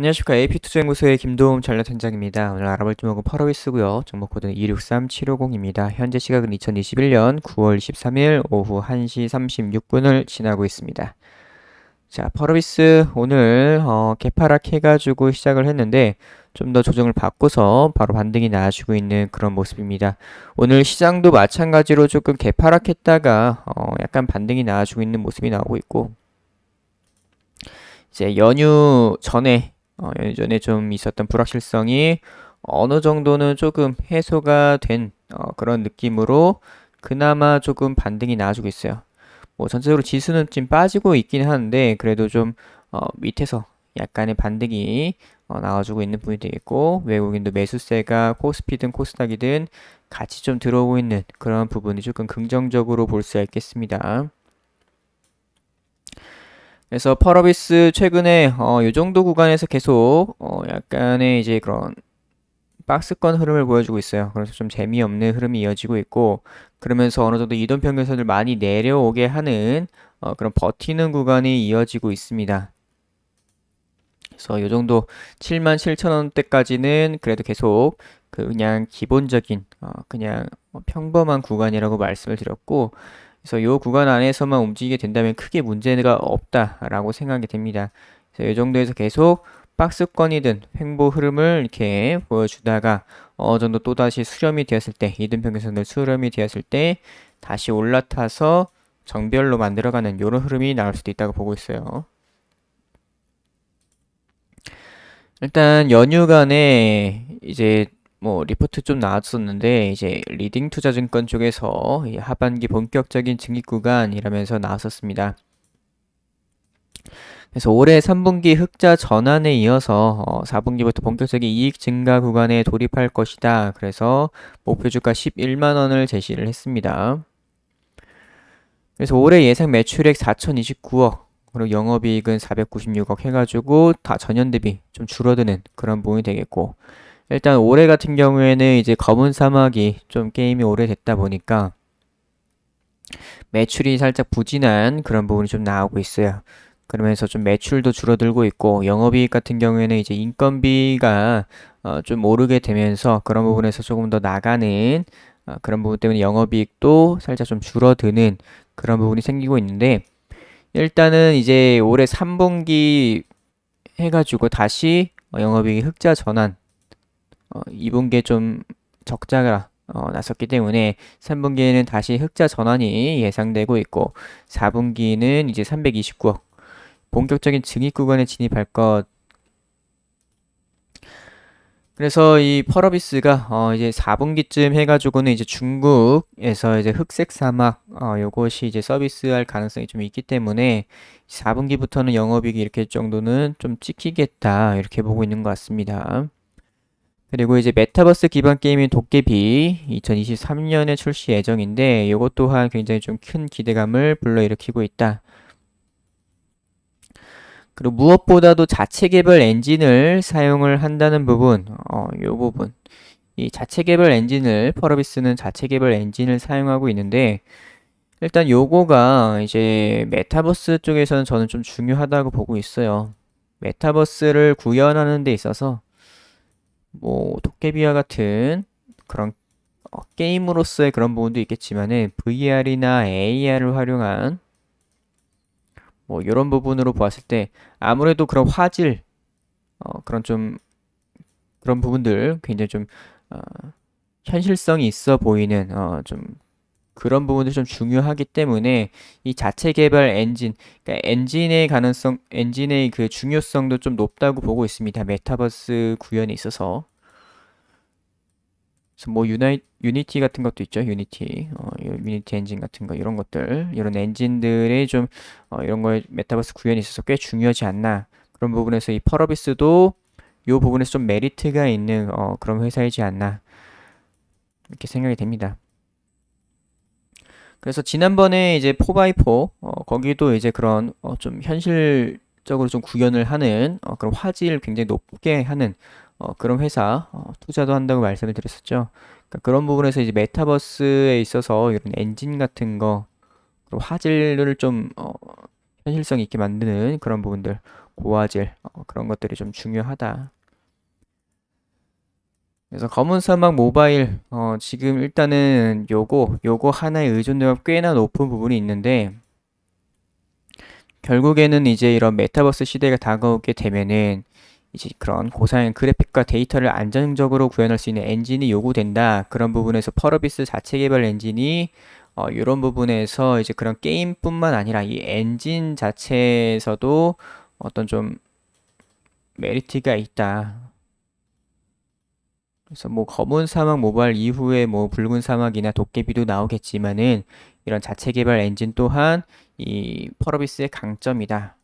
안녕하십니까. AP투자연구소의 김도움 전략팀장입니다. 오늘 알아볼 종목은 펄어비스고요. 종목코드는 263750입니다. 현재 시각은 2021년 9월 13일 오후 1시 36분을 지나고 있습니다. 자, 펄어비스 오늘 개파락 해가지고 시작을 했는데 좀 더 조정을 받고서 바로 반등이 나와주고 있는 그런 모습입니다. 오늘 시장도 마찬가지로 조금 개파락했다가 약간 반등이 나와주고 있는 모습이 나오고 있고, 이제 연휴 전에 좀 있었던 불확실성이 어느 정도는 조금 해소가 된 그런 느낌으로 그나마 조금 반등이 나와주고 있어요. 뭐 전체적으로 지수는 지금 빠지고 있긴 하는데 그래도 좀 밑에서 약간의 반등이 나와주고 있는 부분이 되겠고, 외국인도 매수세가 코스피든 코스닥이든 같이 좀 들어오고 있는 그런 부분이 조금 긍정적으로 볼 수가 있겠습니다. 그래서 펄어비스 최근에 이 정도 구간에서 계속 약간의 이제 그런 박스권 흐름을 보여주고 있어요. 그래서 좀 재미없는 흐름이 이어지고 있고, 그러면서 어느 정도 이동평균선을 많이 내려오게 하는 그런 버티는 구간이 이어지고 있습니다. 그래서 이 정도 77,000원대까지는 그래도 계속 그냥 기본적인 그냥 평범한 구간이라고 말씀을 드렸고, 그래서 이 구간 안에서만 움직이게 된다면 크게 문제가 없다라고 생각이 됩니다. 그래서 이 정도에서 계속 박스권이든 횡보 흐름을 이렇게 보여주다가 어느 정도 또다시 수렴이 되었을 때, 이등평균선을 수렴이 되었을 때 다시 올라타서 정별로 만들어가는 이런 흐름이 나올 수도 있다고 보고 있어요. 일단 연휴간에 이제 뭐 리포트 좀 나왔었는데, 이제 리딩 투자증권 쪽에서 이 하반기 본격적인 증익 구간이라면서 나왔었습니다. 그래서 올해 3분기 흑자 전환에 이어서 4분기부터 본격적인 이익 증가 구간에 돌입할 것이다. 그래서 목표 주가 11만 원을 제시를 했습니다. 그래서 올해 예상 매출액 4,029억, 그리고 영업이익은 496억 해가지고 다 전년 대비 좀 줄어드는 그런 부분이 되겠고, 일단 올해 같은 경우에는 이제 검은 사막이 좀 게임이 오래됐다 보니까 매출이 살짝 부진한 그런 부분이 좀 나오고 있어요. 그러면서 좀 매출도 줄어들고 있고, 영업이익 같은 경우에는 이제 인건비가 좀 오르게 되면서 그런 부분에서 조금 더 나가는 그런 부분 때문에 영업이익도 살짝 좀 줄어드는 그런 부분이 생기고 있는데, 일단은 이제 올해 3분기 해가지고 다시 영업이익 흑자 전환, 2분기에 좀 적자가 났었기 때문에 3분기에는 다시 흑자 전환이 예상되고 있고, 4분기는 이제 329억 본격적인 증익 구간에 진입할 것. 그래서 이 펄어비스가 이제 4분기쯤 해가지고는 이제 중국에서 이제 흑색 사막 요것이 이제 서비스할 가능성이 좀 있기 때문에 4분기부터는 영업이익이 이렇게 정도는 좀 찍히겠다, 이렇게 보고 있는 것 같습니다. 그리고 이제 메타버스 기반 게임인 도깨비 2023년에 출시 예정인데, 이것 또한 굉장히 좀 큰 기대감을 불러일으키고 있다. 그리고 무엇보다도 자체 개발 엔진을 사용을 한다는 부분, 요 부분. 이 자체 개발 엔진을, 펄어비스는 자체 개발 엔진을 사용하고 있는데, 일단 요거가 이제 메타버스 쪽에서는 저는 좀 중요하다고 보고 있어요. 메타버스를 구현하는 데 있어서 뭐 도깨비와 같은 그런 게임으로서의 그런 부분도 있겠지만은 VR이나 AR을 활용한 뭐 이런 부분으로 보았을 때 아무래도 그런 화질, 그런 좀 그런 부분들 굉장히 좀 어, 현실성이 있어 보이는 좀 그런 부분들이 좀 중요하기 때문에 이 자체 개발 엔진, 그러니까 엔진의 가능성, 엔진의 그 중요성도 좀 높다고 보고 있습니다. 메타버스 구현에 있어서. 그래서 뭐 유니티 같은 것도 있죠. 유니티 엔진 같은 거, 이런 것들, 이런 엔진들의 좀 이런 거에 메타버스 구현이 있어서 꽤 중요하지 않나. 그런 부분에서 이 펄어비스도 이 부분에서 좀 메리트가 있는 그런 회사이지 않나, 이렇게 생각이 됩니다. 그래서 지난번에 이제 4x4 거기도 이제 그런 좀 현실적으로 좀 구현을 하는 그런 화질을 굉장히 높게 하는 그런 회사 투자도 한다고 말씀을 드렸었죠. 그러니까 그런 부분에서 이제 메타버스에 있어서 이런 엔진 같은 거, 그리고 화질을 좀 현실성 있게 만드는 그런 부분들, 고화질 그런 것들이 좀 중요하다. 그래서 검은 사막 모바일 지금 일단은 요거 하나의 의존도가 꽤나 높은 부분이 있는데 결국에는 이제 이런 메타버스 시대가 다가오게 되면은 이제 그런 고사양 그래픽과 데이터를 안정적으로 구현할 수 있는 엔진이 요구된다. 그런 부분에서 펄어비스 자체 개발 엔진이 이런 부분에서 이제 그런 게임뿐만 아니라 이 엔진 자체에서도 어떤 좀 메리트가 있다. 그래서 뭐 검은 사막 모바일 이후에 뭐 붉은 사막이나 도깨비도 나오겠지만은 이런 자체 개발 엔진 또한 이 펄어비스의 강점이다.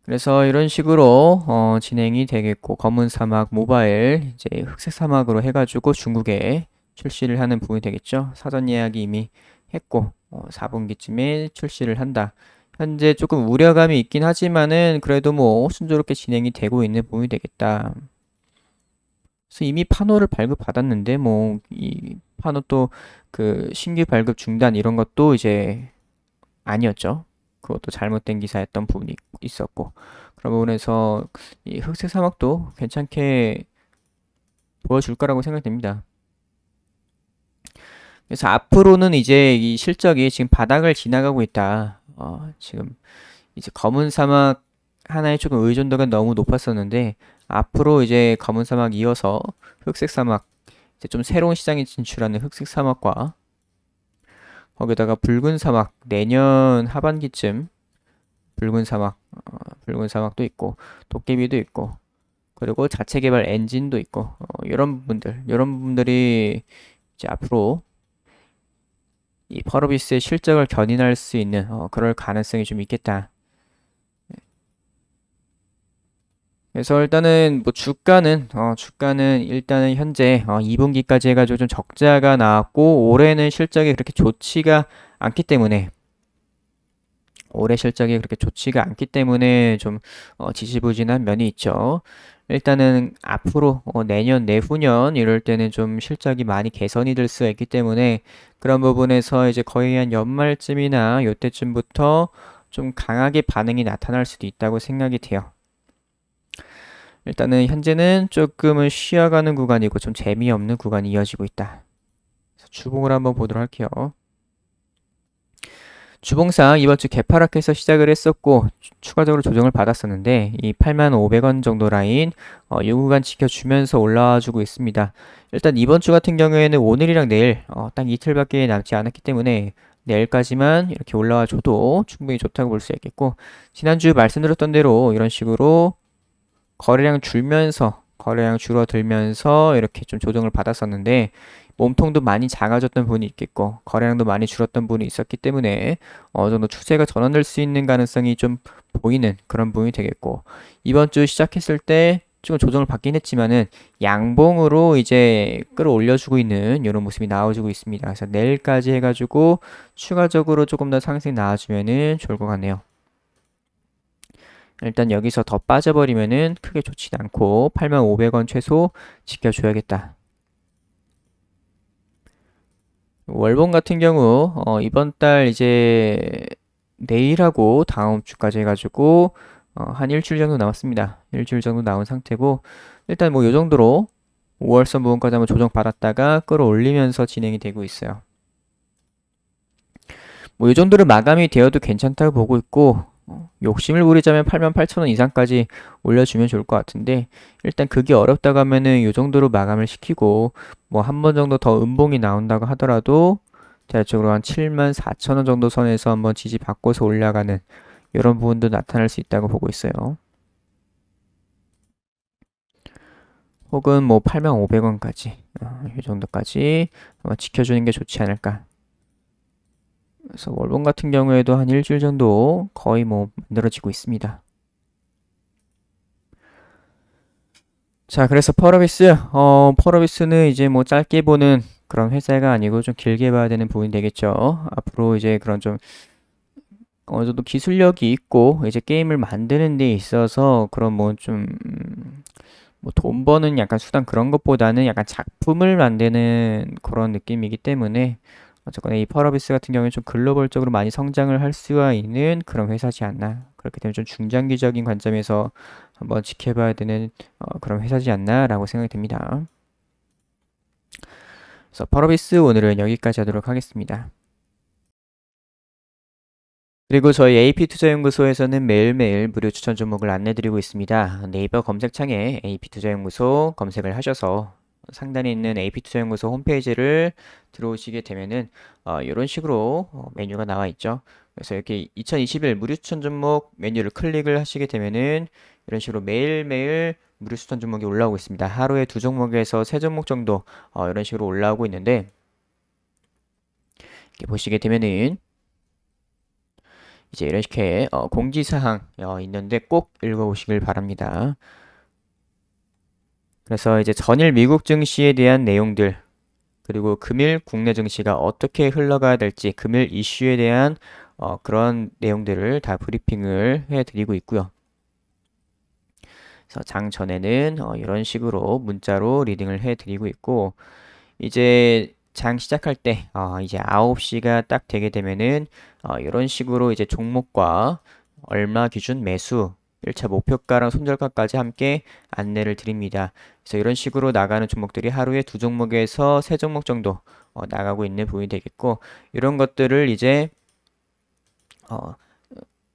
그래서 이런 식으로 진행이 되겠고 검은 사막 모바일 이제 흑색 사막으로 해가지고 중국에 출시를 하는 부분이 되겠죠. 사전 예약이 이미 했고 4분기쯤에 출시를 한다. 현재 조금 우려감이 있긴 하지만은 그래도 뭐 순조롭게 진행이 되고 있는 부분이 되겠다. 그래서 이미 판호를 발급받았는데 뭐 이 판호 또 그 신규 발급 중단 이런 것도 이제 아니었죠. 그것도 잘못된 기사였던 부분이 있었고 그런 부분에서 이 흑색 사막도 괜찮게 보여줄 거라고 생각됩니다. 그래서 앞으로는 이제 이 실적이 지금 바닥을 지나가고 있다. 지금 이제 검은 사막 하나에 조금 의존도가 너무 높았었는데 앞으로 이제 검은 사막 이어서 흑색 사막 이제 좀 새로운 시장에 진출하는 흑색 사막과 거기다가 붉은 사막 내년 하반기쯤 붉은 사막도 있고 도깨비도 있고 그리고 자체 개발 엔진도 있고 이런 부분들이 이제 앞으로 이 펄어비스의 실적을 견인할 수 있는 그럴 가능성이 좀 있겠다. 그래서 일단은 뭐 주가는 일단은 현재 2분기까지 해가지고 좀 적자가 나왔고 올해는 실적이 그렇게 좋지가 않기 때문에 올해 실적이 그렇게 좋지가 않기 때문에 좀 지지부진한 면이 있죠. 일단은 앞으로 내년, 내후년 이럴 때는 좀 실적이 많이 개선이 될 수가 있기 때문에 그런 부분에서 이제 거의 한 연말쯤이나 요때쯤부터 좀 강하게 반응이 나타날 수도 있다고 생각이 돼요. 일단은 현재는 조금은 쉬어가는 구간이고 좀 재미없는 구간이 이어지고 있다. 주봉을 한번 보도록 할게요. 주봉상 이번 주 개파락해서 시작을 했었고 추가적으로 조정을 받았었는데 이 85,500원 정도 라인 이 구간 지켜주면서 올라와주고 있습니다. 일단 이번 주 같은 경우에는 오늘이랑 내일 딱 이틀밖에 남지 않았기 때문에 내일까지만 이렇게 올라와줘도 충분히 좋다고 볼 수 있겠고 지난주 말씀드렸던 대로 이런 식으로 거래량 줄어들면서 이렇게 좀 조정을 받았었는데 몸통도 많이 작아졌던 부분이 있겠고 거래량도 많이 줄었던 부분이 있었기 때문에 어느 정도 추세가 전환될 수 있는 가능성이 좀 보이는 그런 부분이 되겠고 이번 주 시작했을 때 좀 조정을 받긴 했지만은 양봉으로 이제 끌어올려주고 있는 이런 모습이 나와주고 있습니다. 그래서 내일까지 해가지고 추가적으로 조금 더 상승이 나와주면은 좋을 것 같네요. 일단 여기서 더 빠져버리면은 크게 좋지 않고 85,500원 최소 지켜줘야겠다. 월봉 같은 경우 이번 달 이제 내일하고 다음 주까지 해가지고 한 일주일 정도 남았습니다. 일주일 정도 남은 상태고 일단 뭐 요 정도로 5월선 부분까지 한번 조정 받았다가 끌어올리면서 진행이 되고 있어요. 뭐 요 정도로 마감이 되어도 괜찮다고 보고 있고 욕심을 부리자면 88,000원 이상까지 올려주면 좋을 것 같은데 일단 그게 어렵다고 하면은 이 정도로 마감을 시키고 뭐 한 번 정도 더 음봉이 나온다고 하더라도 대략적으로 한 74,000원 정도 선에서 한번 지지 받고서 올라가는 이런 부분도 나타날 수 있다고 보고 있어요. 혹은 뭐 85,500원까지 이 정도까지 지켜주는 게 좋지 않을까. 그래서 월봉 같은 경우에도 한 일주일 정도 거의 뭐 만들어지고 있습니다. 자, 그래서 펄어비스는 이제 뭐 짧게 보는 그런 회사가 아니고 좀 길게 봐야 되는 부분이 되겠죠. 앞으로 이제 그런 좀 어느 정도 기술력이 있고 이제 게임을 만드는 데 있어서 그런 뭐 좀 뭐 돈 버는 약간 수단 그런 것보다는 약간 작품을 만드는 그런 느낌이기 때문에 어쨌거나 이 펄어비스 같은 경우에 좀 글로벌적으로 많이 성장을 할 수가 있는 그런 회사지 않나. 그렇기 때문에 좀 중장기적인 관점에서 한번 지켜봐야 되는 그런 회사지 않나라고 생각이 듭니다. 그래서 펄어비스 오늘은 여기까지 하도록 하겠습니다. 그리고 저희 AP투자연구소에서는 매일매일 무료 추천 종목을 안내드리고 있습니다. 네이버 검색창에 AP투자연구소 검색을 하셔서 상단에 있는 AP투자연구소 홈페이지를 들어오시게 되면은 이런 식으로 메뉴가 나와 있죠. 그래서 이렇게 2021 무료 추천 종목 메뉴를 클릭을 하시게 되면은 이런 식으로 매일매일 무료 추천 종목이 올라오고 있습니다. 하루에 2종목에서 3종목 정도 이런 식으로 올라오고 있는데 이렇게 보시게 되면은 이제 이렇게 공지사항 있는데 꼭 읽어보시길 바랍니다. 그래서 이제 전일 미국 증시에 대한 내용들, 그리고 금일 국내 증시가 어떻게 흘러가야 될지, 금일 이슈에 대한 그런 내용들을 다 브리핑을 해드리고 있고요. 그래서 장 전에는 이런 식으로 문자로 리딩을 해드리고 있고, 이제 장 시작할 때 이제 9시가 딱 되게 되면은 이런 식으로 이제 종목과 얼마 기준 매수 1차 목표가랑 손절가까지 함께 안내를 드립니다. 그래서 이런 식으로 나가는 종목들이 하루에 2종목에서 3종목 정도 나가고 있는 부분이 되겠고, 이런 것들을 이제 어,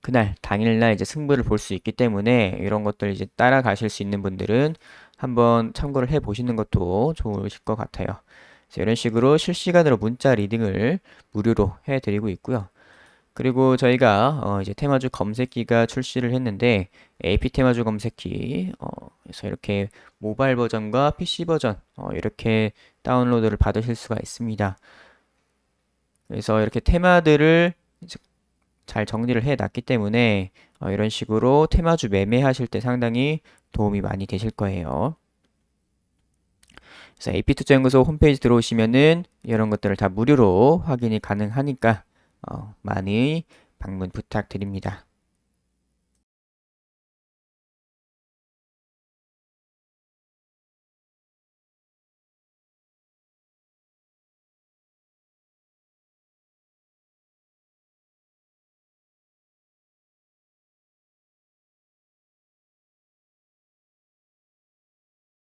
그날 당일날 이제 승부를 볼 수 있기 때문에 이런 것들 이제 따라가실 수 있는 분들은 한번 참고를 해 보시는 것도 좋으실 것 같아요. 그래서 이런 식으로 실시간으로 문자 리딩을 무료로 해드리고 있고요. 그리고 저희가 이제 테마주 검색기가 출시를 했는데 AP 테마주 검색기 그래서 이렇게 모바일 버전과 PC 버전 이렇게 다운로드를 받으실 수가 있습니다. 그래서 이렇게 테마들을 이제 잘 정리를 해 놨기 때문에 이런 식으로 테마주 매매하실 때 상당히 도움이 많이 되실 거예요. 그래서 AP투자연구소 홈페이지 들어오시면은 이런 것들을 다 무료로 확인이 가능하니까 많이 방문 부탁드립니다.